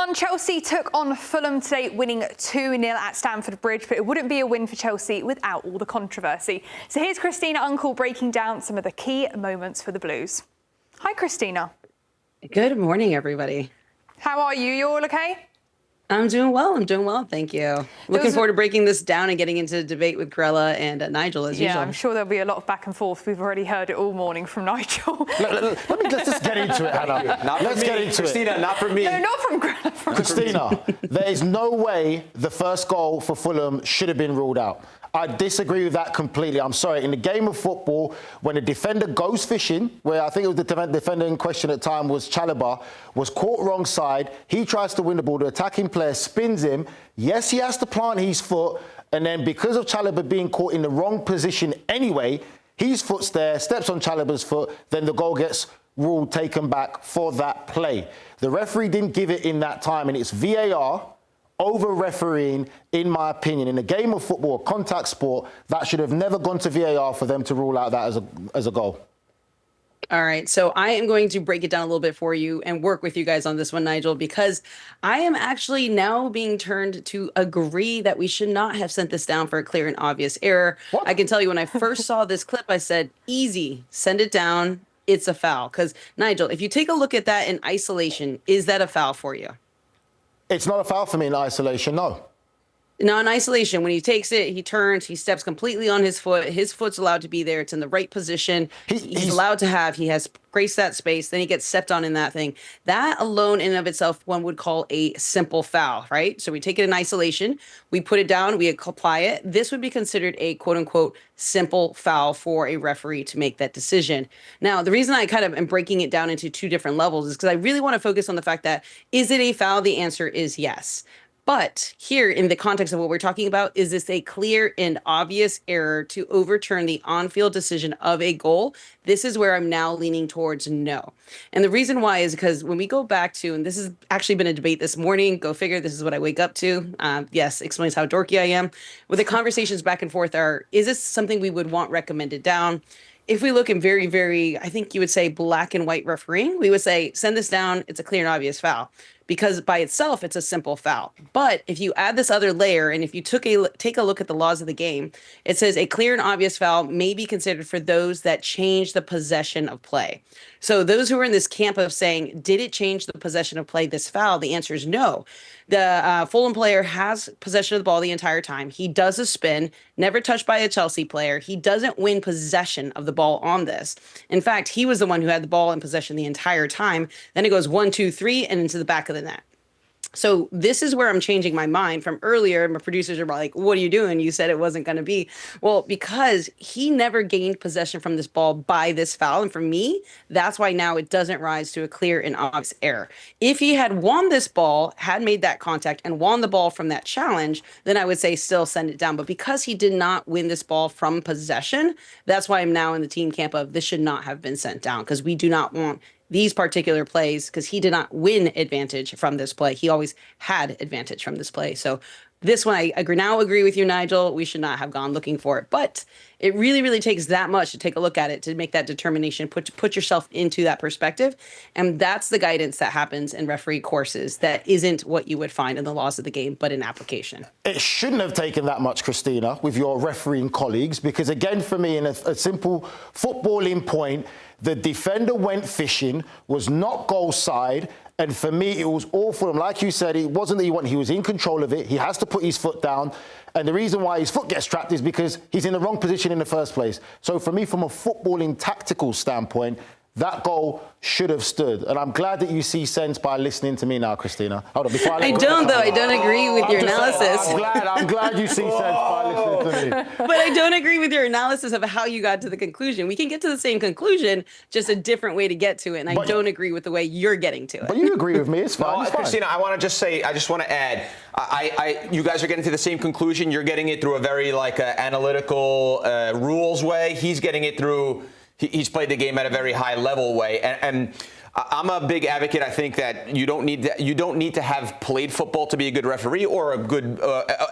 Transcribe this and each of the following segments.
everyone. Chelsea took on Fulham today, winning 2-0 at Stamford Bridge, but it wouldn't be a win for Chelsea without all the controversy. So here's Christina Unkel breaking down some of the key moments for the Blues. Hi, Christina. Good morning, everybody. How are you? You all okay? I'm doing well. Thank you. Looking forward to breaking this down and getting into the debate with Grella and Nigel as usual. Yeah, I'm sure there'll be a lot of back and forth. We've already heard it all morning from Nigel. Let's just get into it, Hannah. Let's get into Christina, it. Not for me. No, not from Grella. Christina, there is no way the first goal for Fulham should have been ruled out. I disagree with that completely. I'm sorry. In the game of football, when a defender goes fishing, where I think it was the defender in question at the time was Chalobah, was caught wrong side. He tries to win the ball. The attacking player spins him. Yes, he has to plant his foot. And then because of Chalobah being caught in the wrong position anyway, his foot's there, steps on Chalobah's foot, then the goal gets ruled taken back for that play. The referee didn't give it in that time, and it's VAR over refereeing, in my opinion. In a game of football, a contact sport, that should have never gone to VAR for them to rule out that as a goal. All right, so I am going to break it down a little bit for you and work with you guys on this one, Nigel, because I am actually now being turned to agree that we should not have sent this down for a clear and obvious error. What? I can tell you when I first saw this clip, I said, easy, send it down, it's a foul. Because, Nigel, if you take a look at that in isolation, is that a foul for you? It's not a foul for me in isolation, no. Now, in isolation, when he takes it, he turns, he steps completely on his foot. His foot's allowed to be there. It's in the right position. He's allowed to have. He has graced that space. Then he gets stepped on in that thing. That alone in and of itself, one would call a simple foul, right? So we take it in isolation. We put it down. We apply it. This would be considered a quote unquote simple foul for a referee to make that decision. Now, the reason I kind of am breaking it down into two different levels is because I really want to focus on the fact that is it a foul? The answer is yes. But here, in the context of what we're talking about, is this a clear and obvious error to overturn the on-field decision of a goal? This is where I'm now leaning towards no. And the reason why is because when we go back to, and this has actually been a debate this morning, go figure, this is what I wake up to. Yes, explains how dorky I am. Where the conversations back and forth are, is this something we would want recommended down? If we look in very, very, I think you would say black and white refereeing, we would say, send this down, it's a clear and obvious foul. Because by itself, it's a simple foul. But if you add this other layer, and if you take a look at the laws of the game, it says a clear and obvious foul may be considered for those that change the possession of play. So those who are in this camp of saying, did it change the possession of play, this foul? The answer is no. The Fulham player has possession of the ball the entire time. He does a spin, never touched by a Chelsea player. He doesn't win possession of the ball on this. In fact, he was the one who had the ball in possession the entire time. Then it goes 1, 2, 3, and into the back of the net. So this is where I'm changing my mind from earlier. My producers are like, what are you doing? You said it wasn't going to be. Well, because he never gained possession from this ball by this foul. And for me, that's why now it doesn't rise to a clear and obvious error. If he had won this ball, had made that contact and won the ball from that challenge, then I would say still send it down. But because he did not win this ball from possession, that's why I'm now in the team camp of this should not have been sent down, because we do not want these particular plays, because he did not win advantage from this play. He always had advantage from this play. So this one, I agree with you, Nigel. We should not have gone looking for it. But it really, really takes that much to take a look at it, to make that determination, put yourself into that perspective. And that's the guidance that happens in referee courses that isn't what you would find in the laws of the game, but in application. It shouldn't have taken that much, Christina, with your refereeing colleagues, because again, for me, in a simple footballing point, the defender went fishing, was not goal side, and for me, it was awful. And like you said, it wasn't that he was in control of it. He has to put his foot down. And the reason why his foot gets trapped is because he's in the wrong position in the first place. So for me, from a footballing tactical standpoint, that goal should have stood. And I'm glad that you see sense by listening to me now, Christina. Hold on, before I don't agree with your analysis. I'm glad you see sense by listening to me. But I don't agree with your analysis of how you got to the conclusion. We can get to the same conclusion, just a different way to get to it. And I don't agree with the way you're getting to it. But you agree with me, it's fine. No, Christina, I want to just say, I just want to add, you guys are getting to the same conclusion. You're getting it through a very analytical rules way. He's getting it through, he's played the game at a very high level way. And I'm a big advocate. I think that you don't need to have played football to be a good referee or a good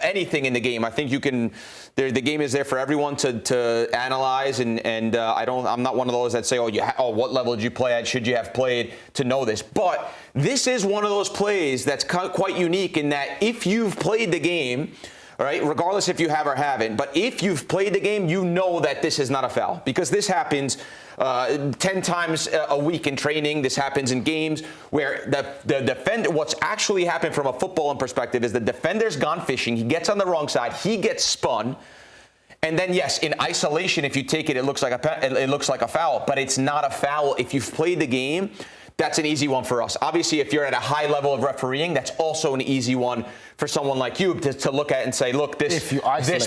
anything in the game. I think you can. The game is there for everyone to analyze, and I'm not one of those that say, what level did you play at? Should you have played to know this? But this is one of those plays that's quite unique in that if you've played the game. All right, regardless if you have or haven't, but if you've played the game, you know that this is not a foul because this happens 10 times a week in training. This happens in games where the defender, what's actually happened from a footballing perspective is the defender's gone fishing. He gets on the wrong side. He gets spun. And then, yes, in isolation, if you take it, it looks like a foul, but it's not a foul if you've played the game. That's an easy one for us. Obviously, if you're at a high level of refereeing, that's also an easy one for someone like you to look at and say, look, this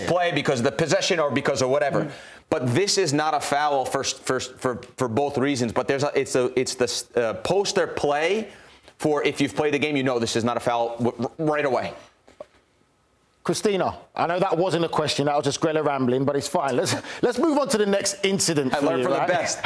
play because of the possession or because of whatever. Mm-hmm. But this is not a foul for both reasons. But it's the poster play for if you've played the game, you know this is not a foul right away. Christina, I know that wasn't a question, that was just Grella rambling, but it's fine. Let's move on to the next incident. I learned from the best.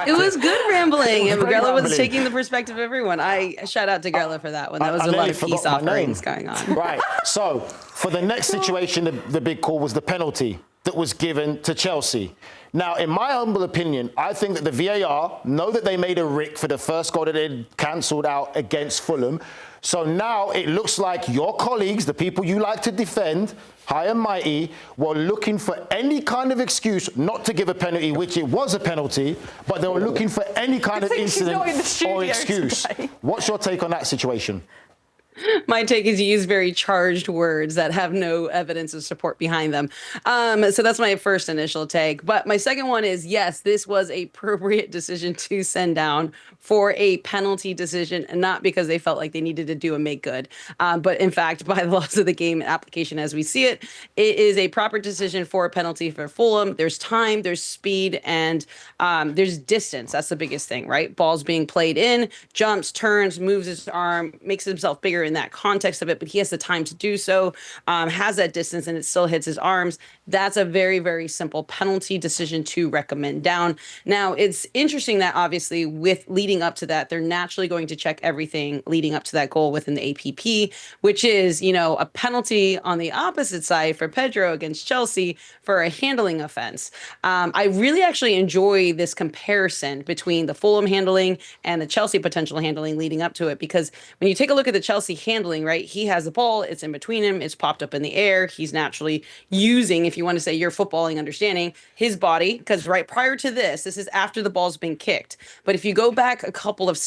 It was good rambling, and Grella was taking the perspective of everyone. I shout out to Grella for that one. That was a lot of peace offerings going on. Right, so for the next situation, the big call was the penalty that was given to Chelsea. Now, in my humble opinion, I think that the VAR know that they made a rick for the first goal that they cancelled out against Fulham. So now it looks like your colleagues, the people you like to defend, high and mighty, were looking for any kind of excuse not to give a penalty, which it was a penalty, but they were looking for any kind of incident or excuse. Today. What's your take on that situation? My take is you use very charged words that have no evidence of support behind them. So that's my first initial take. But my second one is, yes, this was an appropriate decision to send down for a penalty decision, and not because they felt like they needed to do a make good. But in fact, by the laws of the game application as we see it, it is a proper decision for a penalty for Fulham. There's time, there's speed, and there's distance. That's the biggest thing, right? Ball's being played in, jumps, turns, moves his arm, makes himself bigger in that context of it, but he has the time to do so, has that distance, and it still hits his arms. That's a very, very simple penalty decision to recommend down. Now, it's interesting that obviously with leading up to that, they're naturally going to check everything leading up to that goal within the APP, which is, a penalty on the opposite side for Pedro against Chelsea for a handling offense. I really actually enjoy this comparison between the Fulham handling and the Chelsea potential handling leading up to it, because when you take a look at the Chelsea handling, right, he has the ball, it's in between him, it's popped up in the air, he's naturally using, if you want to say your footballing understanding, his body, because right prior to this is after the ball's been kicked. But if you go back a couple of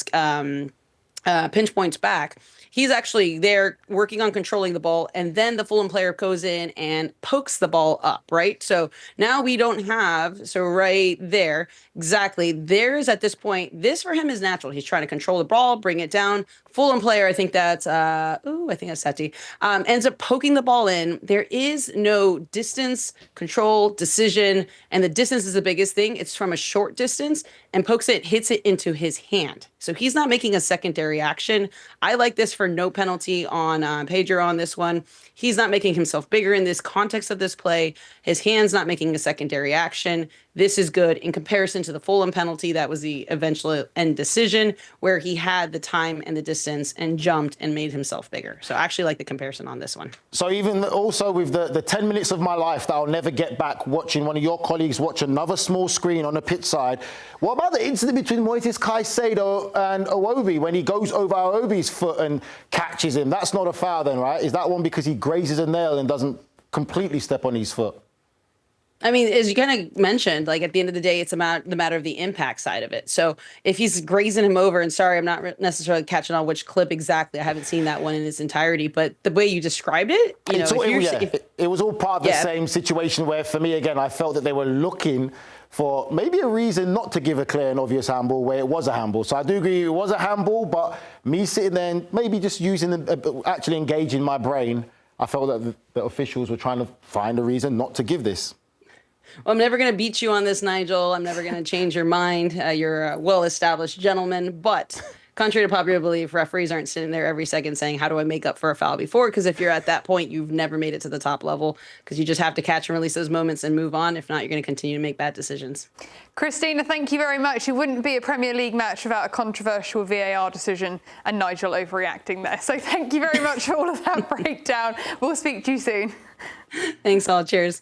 pinch points back, he's actually there working on controlling the ball, and then the Fulham player goes in and pokes the ball up, right? So now we don't have, so right there, exactly, there's at this point, this for him is natural. He's trying to control the ball, bring it down. Fulham player, I think that's Seti, ends up poking the ball in. There is no distance, control, decision, and the distance is the biggest thing. It's from a short distance, and pokes it, hits it into his hand. So he's not making a secondary action. I like this for no penalty on Pedro on this one. He's not making himself bigger in this context of this play. His hand's not making a secondary action. This is good in comparison to the Fulham penalty. That was the eventual end decision where he had the time and the distance and jumped and made himself bigger. So I actually like the comparison on this one. So even also with the 10 minutes of my life that I'll never get back watching one of your colleagues watch another small screen on the pitch side, what about the incident between Moises Caicedo and Iwobi when he goes over Iwobi's foot and catches him? That's not a foul then, right? Is that one because he grazes a nail and doesn't completely step on his foot? I mean, as you kind of mentioned, like at the end of the day, it's about the matter of the impact side of it. So if he's grazing him over, and sorry, I'm not necessarily catching on which clip exactly. I haven't seen that one in its entirety, but the way you described it, it was all part of the same situation where, for me, again, I felt that they were looking for maybe a reason not to give a clear and obvious handball where it was a handball. So I do agree it was a handball, but me sitting there and maybe just actually engaging my brain, I felt that the officials were trying to find a reason not to give this. Well, I'm never going to beat you on this, Nigel. I'm never going to change your mind. You're a well-established gentleman. But Contrary to popular belief, referees aren't sitting there every second saying, how do I make up for a foul before? Because if you're at that point, you've never made it to the top level, because you just have to catch and release those moments and move on. If not, you're going to continue to make bad decisions. Christina, thank you very much. It wouldn't be a Premier League match without a controversial VAR decision and Nigel overreacting there. So thank you very much for all of that breakdown. We'll speak to you soon. Thanks all. Cheers.